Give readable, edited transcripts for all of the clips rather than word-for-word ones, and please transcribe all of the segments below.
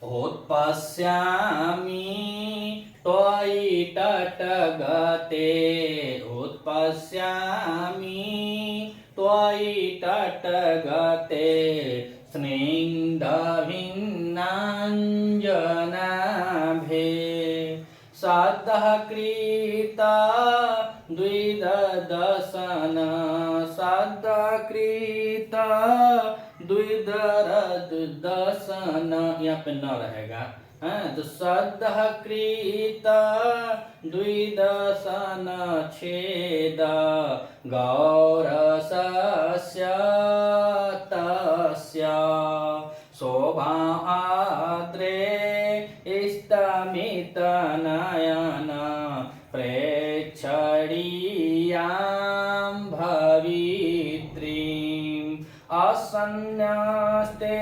उत्पश्यामि त्वयि तटगते उत्पश्यामि त्वयि तटगते स्निग्धभिन्नाञ्जनाभे सद्यः कृता द्विदर्शन सद्यः कृता द्विदर्शन यहाँ पे न रहेगा। तो सद्यः कृता द्विदर्शन छेद गौरसस्य तस्य शोभाद्रे स्तमितनयन प्रेक्षणीयां भवित्रीम् असन्न्यास्ते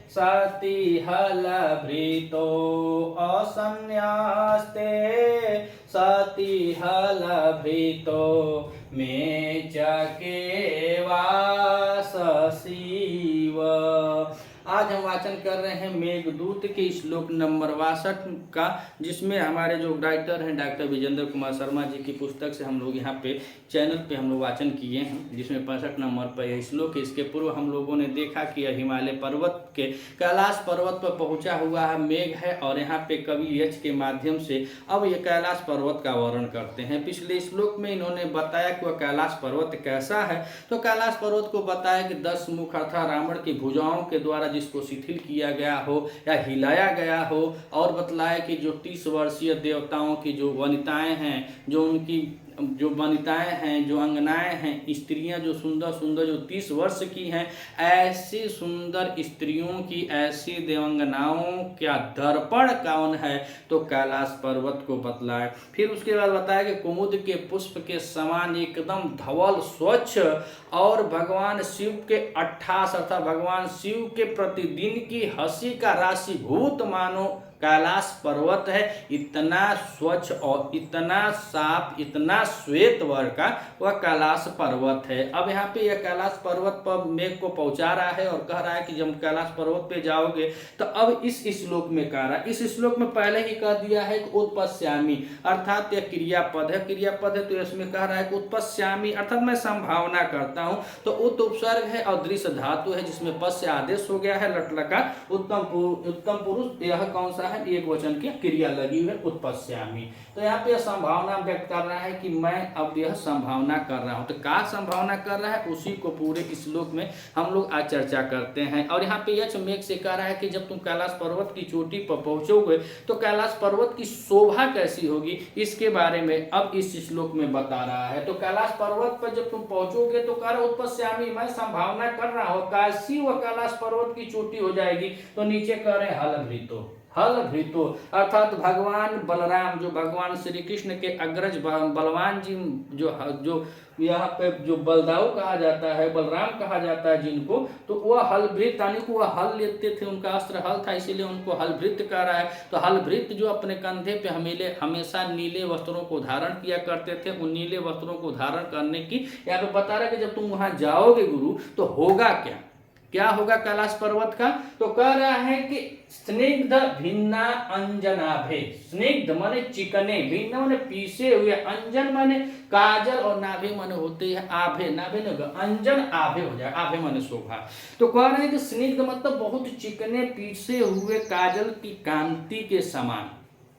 सति हलभृतो असन्न्यास्ते सति हलभृतो मे च केवासशिव। आज हम वाचन कर रहे हैं मेघदूत के श्लोक नंबर 62 का, जिसमें हमारे जो राइटर हैं डॉक्टर विजेंद्र कुमार शर्मा जी की पुस्तक से हम लोग यहाँ पे चैनल पे हम लोग वाचन किए हैं, जिसमें 65 नंबर पर यह श्लोक है। इसके पूर्व हम लोगों ने देखा कि यह हिमालय पर्वत के कैलाश पर्वत पर पहुंचा हुआ है मेघ है, और यहाँ पे कवि यक्ष के माध्यम से अब ये कैलाश पर्वत का वर्णन करते हैं। पिछले श्लोक में इन्होंने बताया कि वह कैलाश पर्वत कैसा है। तो कैलाश पर्वत को बताया कि 10 मुख अर्थात रावण की भुजाओं के द्वारा जिसको शिथिल किया गया हो या हिलाया गया हो, और बतलाया कि जो 30 वर्षीय देवताओं की जो वनिताएं हैं, जो उनकी जो वनिताएं हैं, जो अंगनाएं हैं, स्त्रियां जो सुंदर सुंदर जो 30 वर्ष की हैं, ऐसी सुंदर स्त्रियों की ऐसी देवंगनाओं क्या दर्पण कौन है, तो कैलाश पर्वत को बतलाए। फिर उसके बाद बताया कि कुमुद के पुष्प के समान एकदम धवल स्वच्छ और भगवान शिव के 28 अर्थात भगवान शिव के प्रतिदिन की हंसी का राशिभूत मानो कैलाश पर्वत है। इतना स्वच्छ और इतना साफ इतना श्वेत वर्ण का वह कैलाश पर्वत है। अब यहाँ पे यह कैलाश पर्वत पर मेघ को पहुंचा रहा है और कह रहा है कि जब कैलाश पर्वत पे जाओगे तो अब इस श्लोक में कह रहा है, इस श्लोक में पहले ही कह दिया है कि उत्पश्यामि अर्थात यह क्रियापद है, क्रियापद है तो इसमें कह रहा है कि उत्पश्यामि अर्थात मैं संभावना करता हूँ। तो उत उपसर्ग है और दृश्य धातु है जिसमें पश्य आदेश हो गया है लटलका। उत्तम पुरुष यह कौन सा है, एक वचन की क्रिया लगी हुई है उत्पश्यामि। तो यहाँ पे संभावना व्यक्त कर रहा है कि मैं अब यह संभावना कर रहा हूँ। तो क्या संभावना कर रहा है उसी को पूरे श्लोक में हम लोग आज चर्चा करते हैं। और यहाँ पे यक्ष मेघ से कह रहा है कि जब तुम कैलाश पर्वत की चोटी पर पहुंचोगे तो कैलाश पर्वत की शोभा कैसी होगी, इसके बारे में अब इस श्लोक में बता रहा है। तो कैलाश पर्वत पर जब तुम पहुंचोगे तो कह उत्पश्यामि मैं संभावना कर रहा हूँ कैसी वह कैलाश पर्वत की चोटी हो जाएगी। तो नीचे कह रहे हलभृतो, हलभृतो अर्थात भगवान बलराम जो भगवान श्री कृष्ण के अग्रज बलवान जी जो यहाँ पे जो बलदाऊ कहा जाता है, बलराम कहा जाता है जिनको, तो वह हलभृत यानी को वह हल लेते थे, उनका अस्त्र हल था इसीलिए उनको हलभृत कह रहा है। तो हलभृत जो अपने कंधे पे हमेशा नीले वस्त्रों को धारण किया करते थे, उन नीले वस्त्रों को धारण करने की यहाँ पे बता रहा है कि जब तुम वहां जाओगे गुरु तो होगा क्या होगा कैलाश पर्वत का। तो कह रहा है कि स्निग्ध भिन्ना अंजनाभे, स्निग्ध माने चिकने, भिन्न माने पीसे हुए, अंजन माने काजल और नाभे माने होते हैं आभे, नाभे ने अंजन आभे हो जाए, आभे माने शोभा। तो कह रहे हैं कि स्निग्ध मतलब बहुत चिकने पीसे हुए काजल की कांति के समान,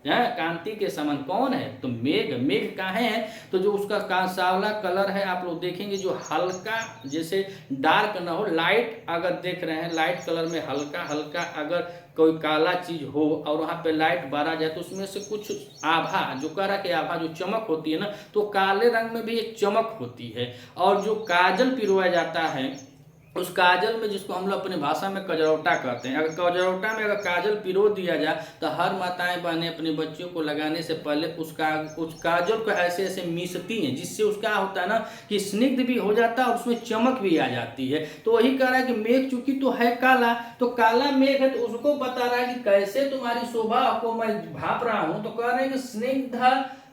कांति के समान कौन है, तो मेघ कहाँ है, तो जो उसका सांवला कलर है आप लोग देखेंगे जो हल्का जैसे डार्क ना हो, लाइट अगर देख रहे हैं लाइट कलर में हल्का हल्का अगर कोई काला चीज हो और वहाँ पे लाइट बारा जाए तो उसमें से कुछ आभा जो कह रहा कि आभा जो चमक होती है ना, तो काले रंग में भी एक चमक होती है। और जो काजल पिरोया जाता है उस काजल में जिसको हम लोग अपनी भाषा में कजरौटा कहते हैं, अगर कजरौटा में अगर काजल पिरो दिया जाए तो हर माताएं बहनें अपने बच्चों को लगाने से पहले उस काजल को ऐसे ऐसे मीसती हैं, जिससे उसका होता है ना कि स्निग्ध भी हो जाता है और उसमें चमक भी आ जाती है। तो वही कह रहा है कि मेघ चूंकि तो है काला, तो काला मेघ है तो उसको बता रहा है कि कैसे तुम्हारी शोभा को मैं भाप रहा हूँ। तो कह रहे हैं कि स्निग्ध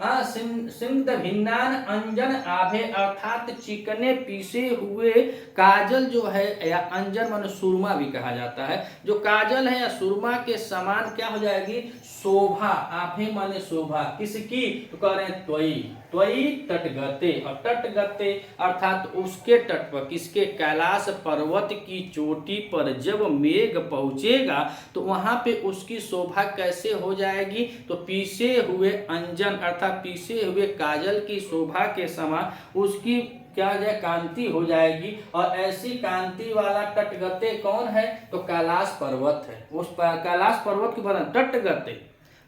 हाँ, सिंध भिन्नान अंजन आभे अर्थात चिकने पीसे हुए काजल जो है, या अंजन माने सुरमा भी कहा जाता है, जो काजल है या सुरमा के समान क्या हो जाएगी, शोभा। आभे माने शोभा, किसकी, तो कह रहे हैं त्वयी, त्वयी तटगते। और तटगते अर्थात उसके तट पर, किसके, कैलाश पर्वत की चोटी पर जब मेघ पहुंचेगा तो वहां पे उसकी शोभा कैसे हो जाएगी, तो पीसे हुए अंजन अर्थात पीसे हुए काजल की शोभा के समान उसकी क्या हो जाए, कांति हो जाएगी। और ऐसी कांति वाला तटगते कौन है, तो कैलाश पर्वत है। उस कैलाश पर्वत की बता तटगते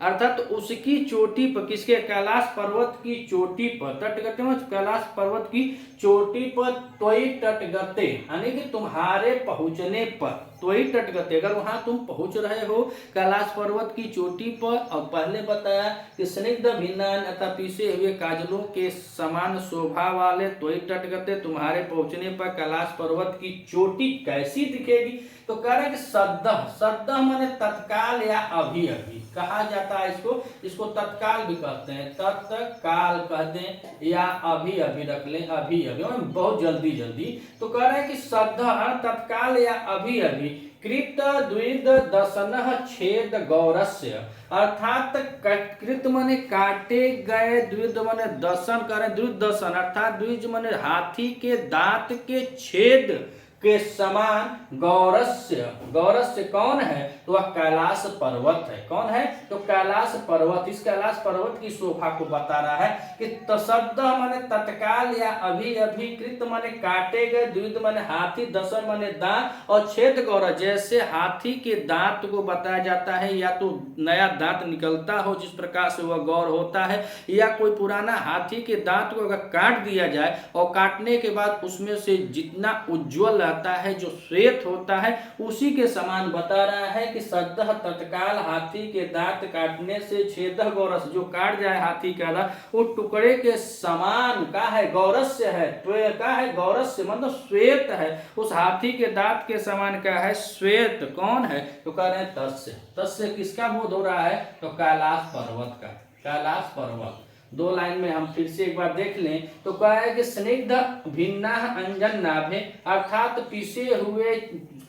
अर्थात उसकी चोटी पर, किसके, कैलाश पर्वत की चोटी पर, तटगते में कैलाश पर्वत की चोटी पर, त्वयि तटगते यानी कि तुम्हारे पहुंचने पर, त्वयि तटगते अगर वहां तुम पहुंच रहे हो कैलाश पर्वत की चोटी पर, और पहले बताया कि स्निग्ध भिन्नान अर्थात पीसे हुए काजलों के समान शोभा वाले त्वयि तटगते तुम्हारे पहुंचने पर कैलाश पर्वत की चोटी कैसी दिखेगी, तो कह रहे हैं कि सद्दह, सद्दह माने तत्काल या अभी अभी कहा जाता है इसको तत्काल भी कहते हैं, तत्काल कह दें या अभी अभी रख लें, अभी अभी बहुत जल्दी जल्दी। तो कह रहे हैं कि सद्दह तत्काल या अभी अभी, कृत द्विद दशनः छेद गौरस्य अर्थात कृत माने काटे गए, द्विद माने दशन करें, द्विद दशन अर्थात द्विज माने हाथी के दांत के छेद के समान गौरस्य, गौरस्य कौन है, तो वह कैलाश पर्वत है। कौन है, तो कैलाश पर्वत। इस कैलाश पर्वत की शोभा को बता रहा है कि तसद्दह माने तत्काल या अभी अभी, कृत माने काटे गए, द्विद माने हाथी, दशन माने दांत, और छेद गौर जैसे हाथी के दांत को बताया जाता है, या तो नया दांत निकलता हो जिस प्रकार से वह गौर होता है, या कोई पुराना हाथी के दांत को अगर काट दिया जाए और काटने के बाद उसमें से जितना उज्ज्वल है, जो श्वेत होता है, उसी के समान बता रहा है कि सद्दह तत्काल हाथी के दांत काटने से छेदह गौरस, जो काट जाए हाथी का दांत वो टुकड़े के समान का है, गौरस्य है, का है गौरस्य मतलब श्वेत है, उस हाथी के दांत के समान क्या है, श्वेत। कौन है, तो कह रहे हैं तस्य, तस्य किसका बोध हो रहा है, तो कैलाश पर्वत का, कैलाश पर्वत। दो लाइन में हम फिर से एक बार देख लें तो कहा है कि स्निग्ध भिन्ना अंजन नाभे अर्थात पीसे हुए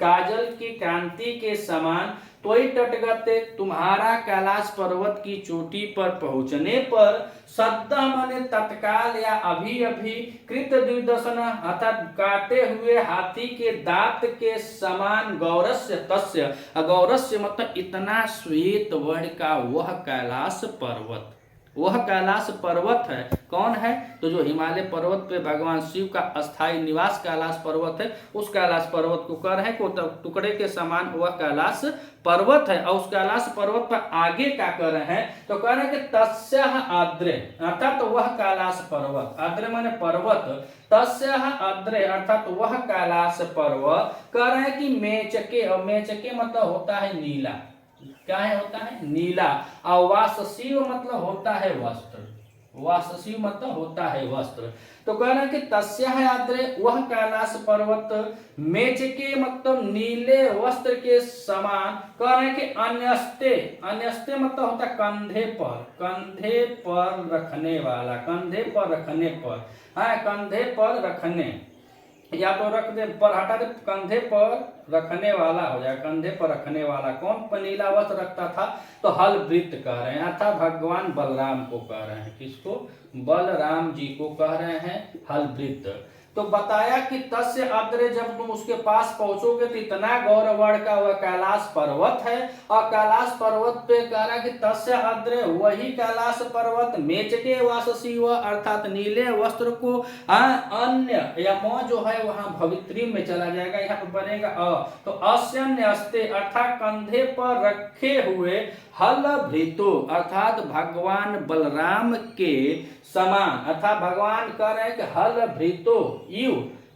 काजल की कांति के समान, त्वयि तटगते तुम्हारा कैलाश पर्वत की चोटी पर पहुंचने पर, सद्दह माने तत्काल या अभी अभी, कृत द्विदशन अर्थात काटे हुए हाथी के दांत के समान, गौरस्य तस्य, गौरस्य मतलब इतना श्वेत वर्ण का वह कैलाश पर्वत, वह कैलाश पर्वत है। कौन है, तो जो हिमालय पर्वत पे भगवान शिव का अस्थाई निवास कैलाश पर्वत है, उस कैलाश पर्वत को कह रहे हैं को टुकड़े के समान वह कैलाश पर्वत है। और उस कैलाश पर्वत पर आगे क्या कर रहे हैं, तो कह रहे हैं कि तस्यः आद्रे अर्थात तो वह कैलाश पर्वत, आद्रे माने पर्वत, तस्यः आद्रे अर्थात वह कैलाश पर्वत कह रहे हैं कि मेचके, और मेचके मतलब होता है नीला, क्या है, होता है नीला। और वासशिव मतलब होता है वस्त्र, वासशिव मतलब होता है वस्त्र। तो कह रहे हैं कि तस्यः आद्रे वह कैलाश पर्वत, मेचके मतलब नीले वस्त्र के समान, कह रहे हैं कि अन्यस्ते, अन्यस्ते मतलब होता है कंधे पर, कंधे पर रखने वाला, कंधे पर रखने पर, हाँ कंधे पर रखने, या तो रख दे पर हटा दे, कंधे पर रखने वाला हो जाए, कंधे पर रखने वाला। कौन नीला वस्त्र रखता था, तो हलवृत्त कह रहे हैं अर्थात भगवान बलराम को कह रहे हैं, किसको, बलराम जी को कह रहे हैं हलवृत्त। तो बताया कि तस्य आद्रे जब तुम उसके पास पहुंचोगे तो इतना गौरवर्ण का वह कैलाश पर्वत है, और कैलाश पर्वत पे कह रहा कि तस्य आद्रे वही कैलाश पर्वत, मेचके वासशिव अर्थात नीले वस्त्र को, अन्य या म जो है वहां भवित्री में चला जाएगा, यहाँ पे बनेगा तो अस्यन्य अस्ते अर्थात कंधे पर रखे हुए, हलभृतो अर्थात भगवान बलराम के समान, अर्थात भगवान कह रहे हैं कि हलभृतो यू,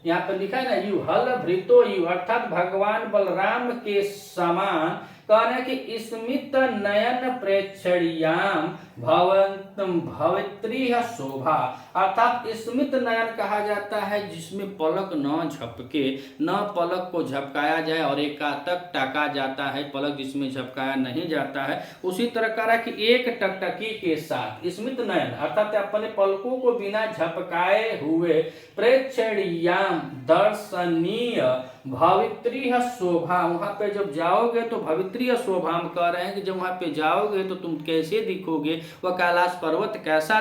यहाँ पर लिखा है ना यू, हलभृतो यू अर्थात भगवान बलराम के समान कह रहे हैं कि स्मित नयन प्रेक्षणीयाम भवत्री शोभा, अर्थात स्मित नयन कहा जाता है जिसमें पलक न झपके, न पलक को झपकाया जाए और एकातक टका जाता है, पलक जिसमें झपकाया नहीं जाता है। उसी तरह कह रहा है कि एक टकटकी के साथ स्मित नयन अर्थात अपने पलकों को बिना झपकाए हुए प्रेक्षणीयाम दर्शनीय भवित्रीय शोभा, वहां पे जब जाओगे तो भवित्रीय शोभा हम कह रहे हैं कि जब वहां पे जाओगे तो तुम कैसे दिखोगे, वह कैलाश पर्वत कैसा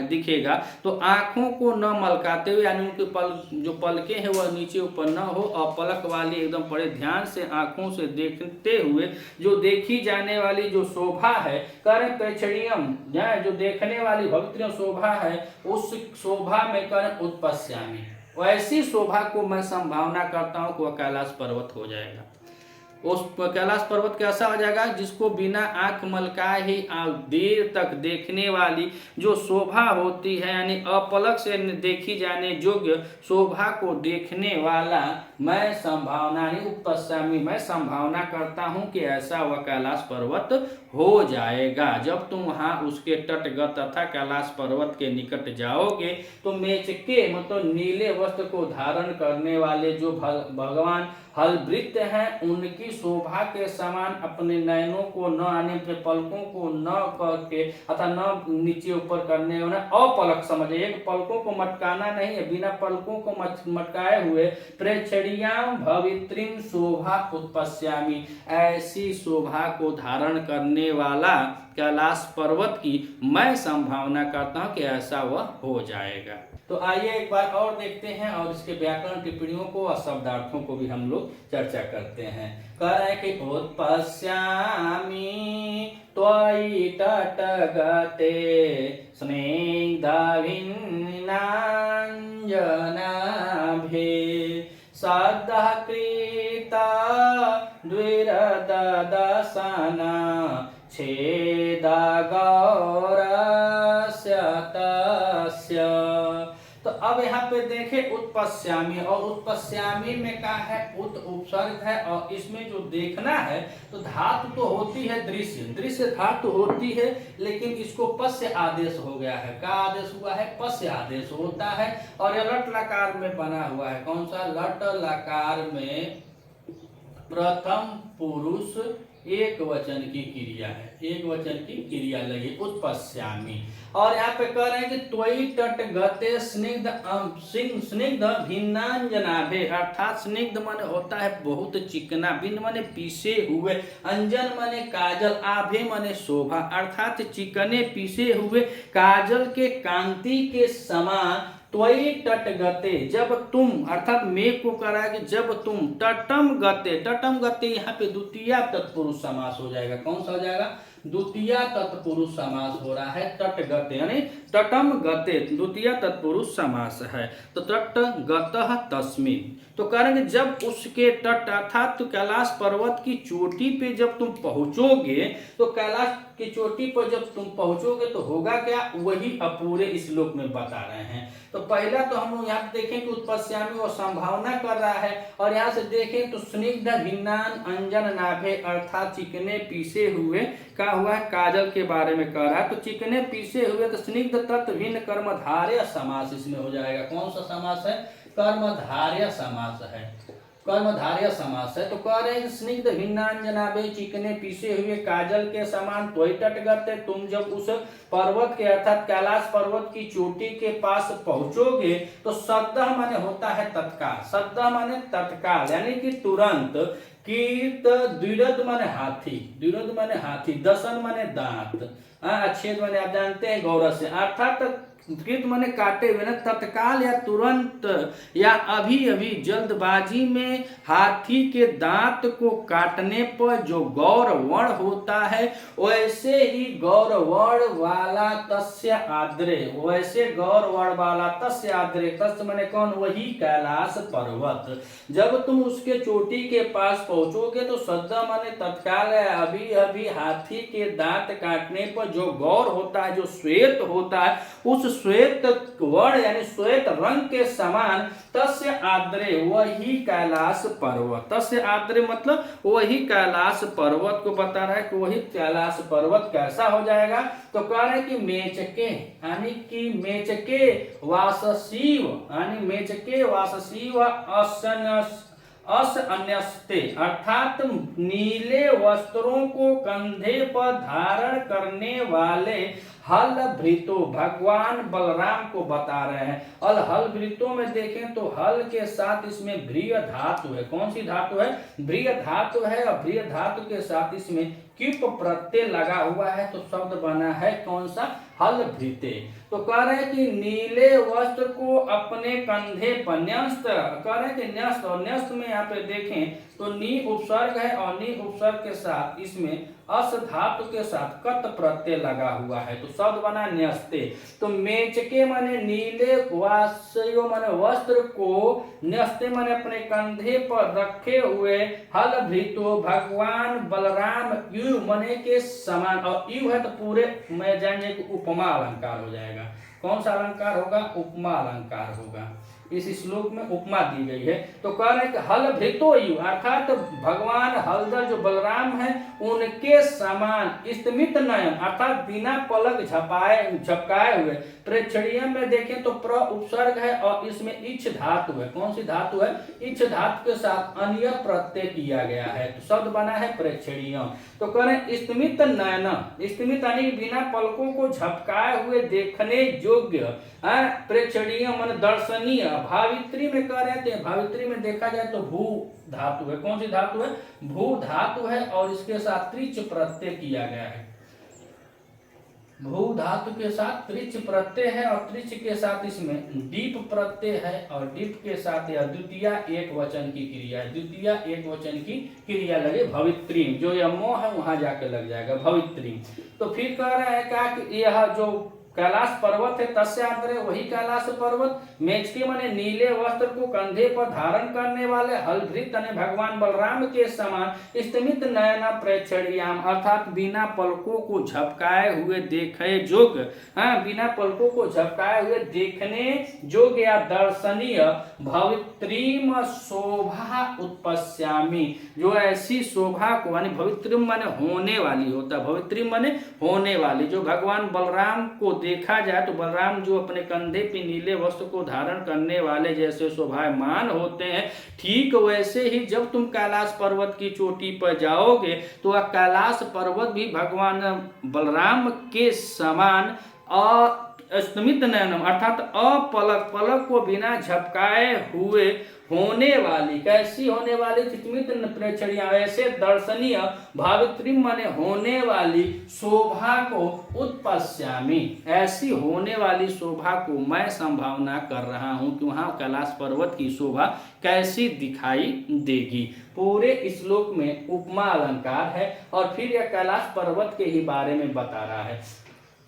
दिखेगा। तो आंखों को न मलकाते हुए, यानी उनके जो पलके हैं वह नीचे ऊपर न हो और पलक वाली एकदम बड़े ध्यान से आंखों से देखते हुए जो देखी जाने वाली जो शोभा है, करें प्रेक्षणीयम जो देखने वाली भवित्रीय शोभा है, उस शोभा में करें उत्पस्यामी, वैसी शोभा को मैं संभावना करता हूं कि वह कैलाश पर्वत हो जाएगा। उस कैलाश पर्वत कैसा हो जाएगा, जिसको बिना आंख मलकाए ही देर तक देखने वाली जो शोभा होती है, यानी अपलक से देखी जाने योग्य शोभा को देखने वाला मैं संभावना ही उपस्वामी, मैं संभावना करता हूं कि ऐसा वह कैलाश पर्वत हो जाएगा। जब तुम वहां उसके तटगत तथा कैलाश पर्वत के निकट जाओगे तो मेचके मतलब नीले वस्त्र को धारण करने वाले जो भगवान हलवृत्त हैं, उनकी शोभा के समान अपने नयनों को न आने पे पलकों को न करके अथवा न नीचे ऊपर करने वाला अपलक समझे, एक पलकों को मटकाना नहीं है, बिना पलकों को मटकाए हुए प्रेक्षणीयाम भवित्रीम शोभा उत्पस्यामी, ऐसी शोभा को धारण करने वाला कैलाश पर्वत की मैं संभावना करता हूं कि ऐसा वह हो जाएगा। तो आइए एक बार और देखते हैं और इसके व्याकरण टिप्पणियों को और शब्दार्थों को भी हम लोग चर्चा करते हैं। कह रहे हैं कि उत्पस्यामि त्वयि तटगते स्निग्धभिन्नाञ्जनाभे सद्यः कृता द्विरददशना छेदा गौरस्य तस्य। तो अब यहाँ पे देखें उत्पस्यामी, और उत्पस्यामी में क्या है, उत उपसर्ग है और इसमें जो देखना है तो धातु तो होती है दृश्य, दृश्य धातु होती है, लेकिन इसको पस्य आदेश हो गया है। क्या आदेश हुआ है, पस्य आदेश होता है और यह लट लकार में बना हुआ है। कौन सा, लट लकार में प्रथम पुरुष एक वचन की क्रिया है, एक वचन की क्रिया लगी उत्पस्यामी। और यहाँ पे कह रहे हैं कि त्वयि तटगते स्निग्ध भिन्नांजनाभे, अर्थात स्निग्ध माने होता है बहुत चिकना, भिन्न माने पीसे हुए, अंजन माने काजल, आभे माने शोभा, अर्थात चिकने पीसे हुए काजल के कांति के समान त्वयि तटगते, जब तुम, अर्थात मेघ को करा कि जब तुम तटम गते, तटम गते यहाँ पे द्वितीय तत्पुरुष समास हो जाएगा। कौन सा हो जाएगा, द्वितीय तत्पुरुष समास हो रहा है, तटगते यानी तटम गते द्वितीय तत्पुरुष समास है। तो तट गतः तस्मिन्, तो करेंगे जब उसके तट अर्थात तो कैलाश पर्वत की चोटी पे जब तुम पहुंचोगे, तो कैलाश की चोटी पर जब तुम पहुंचोगे तो होगा क्या, वही अपूरे इस श्लोक में बता रहे हैं। तो पहला तो हम लोग यहाँ देखें कि उत्पस्यामी वो संभावना कर रहा है, और यहाँ से देखें तो स्निग्ध भिन्नान अंजन नाभे, अर्थात चिकने पीसे हुए क्या हुआ है, काजल के बारे में कह रहा है। तो चिकने पीसे हुए तो स्निग्ध तत्व भिन्न कर्मधारय समास इसमें हो जाएगा। कौन सा समास है, कर्मधारय समास है, कर्मधारय समास है। तो कह रहे हैं स्निग्ध भिन्नांजनाभे, चिकने पीसे हुए काजल के समान त्वयि तटगते, तुम जब उस पर्वत के अर्थात कैलाश पर्वत की चोटी के पास पहुंचोगे तो सद्यः माने होता है तत्काल, सद्यः माने तत्काल यानी कि तुरंत, कीर्त द्विरद माने हाथी, द्विरद माने हाथी, दशन माने दांत, अच्छेद माने आप जानते हैं गौरव से, अर्थात कृत माने काटे हुए ना, तत्काल या तुरंत या अभी अभी जल्दबाजी में हाथी के दांत को काटने पर जो गौरवर्ण होता है, वैसे ही गौरवर्ण वाला तस्य आद्रे, वैसे गौरवर्ण वाला तस्य आद्रे, तस्य माने कौन, वही कैलाश पर्वत। जब तुम उसके चोटी के पास पहुंचोगे तो सद्य माने तत्काल है, अभी अभी हाथी के दांत काटने पर जो गौर होता है, जो श्वेत होता है, उस श्वेत वर्ण यानी श्वेत रंग के समान, तस्य आद्रे वही कैलाश पर्वत। तस्य आद्रे मतलब वही कैलाश पर्वत को बता रहा है कि वही कैलाश पर्वत कैसा हो जाएगा। तो कह रहे हैं कि मेचके यानी कि मेचके वाससीव यानी मेचके वाससीव अस अन्यस्ते अर्थात नीले वस्त्रों को कंधे पर धारण करने वाले हल भृतो भगवान बलराम को बता रहे हैं। और हल भृतों में देखें तो हल के साथ इसमें भ्रिय धातु है। कौन सी धातु है? भ्रिय धातु है। और भ्रिय धातु के साथ इसमें किप प्रत्यय लगा हुआ है, तो शब्द बना है कौन सा? हल भृते। तो कह रहे हैं कि नीले वस्त्र को अपने कंधे पर न्यस्त, कह रहे हैं कि न्यस्त, और न्यस्त में यहाँ पे देखें तो नी उपसर्ग है और नी उपसर्ग के साथ इसमें अस धातु के साथ कत प्रत्यय लगा हुआ है, तो शब्द बना न्यस्ते। तो मेचके माने नीले, वासयो माने वस्त्र को, न्यस्ते माने अपने कंधे पर रखे हुए, हल भृतो भगवान बलराम यु माने के समान। और यु है तो पूरे में जानिए कि उपमा अलंकार हो जाएगा। कौन सा अलंकार होगा? उपमा अलंकार होगा। इस श्लोक में उपमा दी गई है। तो कह रहे हैं कि हल भृतो यु अर्थात भगवान हलधर जो बलराम है उनके समान स्मित नयन अर्थात बिना पलक झपकाए हुए। प्रेक्षणीय में देखें तो प्र उपसर्ग है और इसमें इच्छ धातु है। कौन सी धातु है? इच्छ धातु के साथ अन्य प्रत्यय किया गया है, तो शब्द बना है प्रेक्षणीय। तो कह रहे हैं स्मित नयन, स्मित यानी बिना पलकों को झपकाए हुए देखने योग्य, प्रेक्षणीय मन दर्शनीय। भावित्री में कह रहे थे, भावित्री में देखा जाए तो भू धातु है। कौन सी धातु है? भू धातु है और इसके साथ त्रिच प्रत्यय किया गया है। भू धातु के साथ त्रिच प्रत्यय है और त्रिच के साथ इसमें दीप प्रत्यय है और दीप के साथ यह द्वितीया एक वचन की क्रिया है। द्वितीया एक वचन की क्रिया लगे भवित्री, जो यह मोह है वहां जाके लग जाएगा भवित्री। तो फिर कह रहा है क्या कि यह जो कैलाश पर्वत है तस्य आद्रे वही कैलाश पर्वत, मेचके माने नीले वस्त्र को कंधे पर धारण करने वाले, हलभृत यानी भगवान बलराम के समान, स्मित नयना प्रेक्षणीयाम अर्थात बिना पलकों को झपकाए हुए देखे जोग, बिना पलकों को झपकाए हुए देखने योग्य या दर्शनीय भवित्रीम शोभा उत्पश्यामि, जो ऐसी शोभा को यानी भवित्रीम माने होने वाली होता है, भवित्रीम माने होने वाली, जो भगवान बलराम को देखा जाए तो बलराम जो अपने कंधे पे नीले वस्त्र को धारण करने वाले जैसे शोभायमान होते हैं, ठीक वैसे ही जब तुम कैलाश पर्वत की चोटी पर जाओगे तो वह कैलाश पर्वत भी भगवान बलराम के समान स्मित नयनम अर्थात अपलक, पलक को बिना झपकाए हुए होने वाली, कैसी होने वाली? स्मित प्रेक्षणीय ऐसे दर्शनीय भावित्री माने होने वाली शोभा को उत्पश्यामि, ऐसी होने वाली शोभा को मैं संभावना कर रहा हूं कि वहां कैलाश पर्वत की शोभा कैसी दिखाई देगी। पूरे श्लोक में उपमा अलंकार है और फिर यह कैलाश पर्वत के ही बारे में बता रहा है।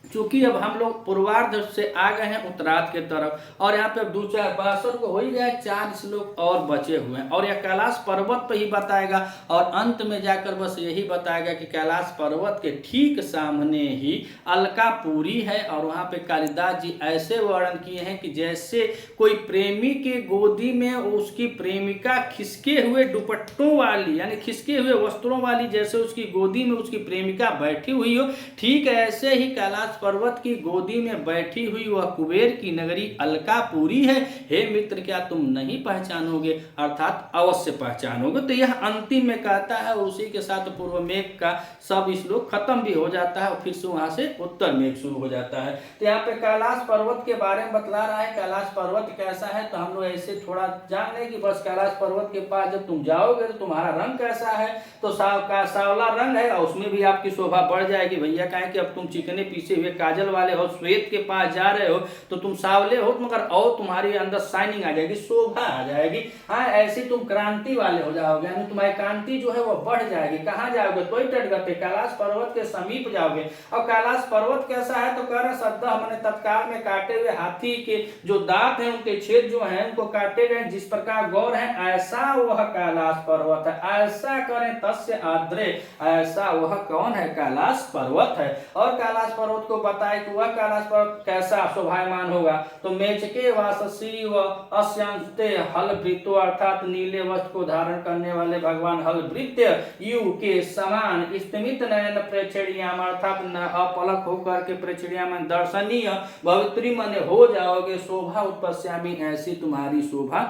चूंकि अब हम लोग पूर्वार्ध से आ गए हैं उत्तरार्ध के तरफ और यहाँ पे अब 62 को हो ही गया, 4 श्लोक और बचे हुए हैं और यह कैलाश पर्वत पे ही बताएगा और अंत में जाकर बस यही बताएगा कि कैलाश पर्वत के ठीक सामने ही अलकापुरी है और वहाँ पे कालिदास जी ऐसे वर्णन किए हैं कि जैसे कोई प्रेमी के गोदी में उसकी प्रेमिका खिसके हुए दुपट्टों वाली यानी खिसके हुए वस्त्रों वाली जैसे उसकी गोदी में उसकी प्रेमिका बैठी हुई हो, ठीक ऐसे ही कैलाश पर्वत की गोदी में बैठी हुई वह कुबेर की नगरी अलकापुरी है। हे मित्र, क्या तुम नहीं पहचानोगे? अर्थात अवश्य पहचानोगे। तो यह अंतिम में कहता है, उसी के साथ पूर्व मेघ का सब श्लोक खत्म भी हो जाता है और फिर से वहां से उत्तर मेघ शुरू हो जाता है। तो यहाँ पे कैलाश पर्वत के बारे में बतला रहा है। कैलाश पर्वत कैसा है तो हम लोग ऐसे थोड़ा जान लें कि बस कैलाश पर्वत के पास जब तुम जाओगे तो तुम्हारा रंग कैसा है, तो सांवला रंग है और उसमें भी आपकी शोभा बढ़ जाएगी। भैया कहें कि अब तुम चिकने पीछे हुए काजल वाले हो, श्वेत के पास जा रहे हो तो तुम सावले हो मगर और तुम्हारे अंदर शाइनिंग आ जाएगी, शोभा आ जाएगी। हाँ, ऐसे तुम क्रांति वाले हो जाओगे, यानी तुम्हारी कांति जो है वो बढ़ जाएगी। कहाँ जाओगे? तो पे कैलाश पर्वत के समीप जाओगे। और कैलाश पर्वत कैसा है तो कह रहे सद्दा हमने तत्काल में काटे हुए हाथी के जो दांत हैं उनके छेद जो हैं उनको काटे गए, जिस प्रकार गौर है ऐसा वह कैलाश पर्वत है। ऐसा करें तस्य आद्रे, ऐसा वह कौन है? कैलाश पर्वत है। और कैलाश पर्वत को को बताए कि वह कैलाश पर्वत कैसा शोभायमान होगा। तो मेचके वाससी व अस्यांते हलभृतो अर्थात नीले वस्त्र को धारण करने वाले भगवान हलभृत्य यू के समान स्तिमित नयन प्रेक्षणीयाम अर्थात अपलक होकर के प्रेक्षणीयाम दर्शनीय भवित्री मन हो जाओगे, शोभा उत्पस्यामी ऐसी तुम्हारी शोभा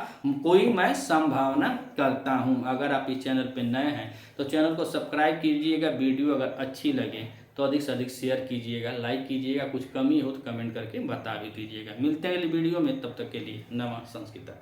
कोई मैं संभावना करता हूं। अगर आप इस चैनल पे नए हैं तो चैनल को सब्सक्राइब कीजिएगा, वीडियो अगर अच्छी लगे तो अधिक से अधिक शेयर कीजिएगा, लाइक कीजिएगा, कुछ कमी हो तो कमेंट करके बता भी दीजिएगा। मिलते हैं अगली वीडियो में, तब तक के लिए नमः संस्कृत।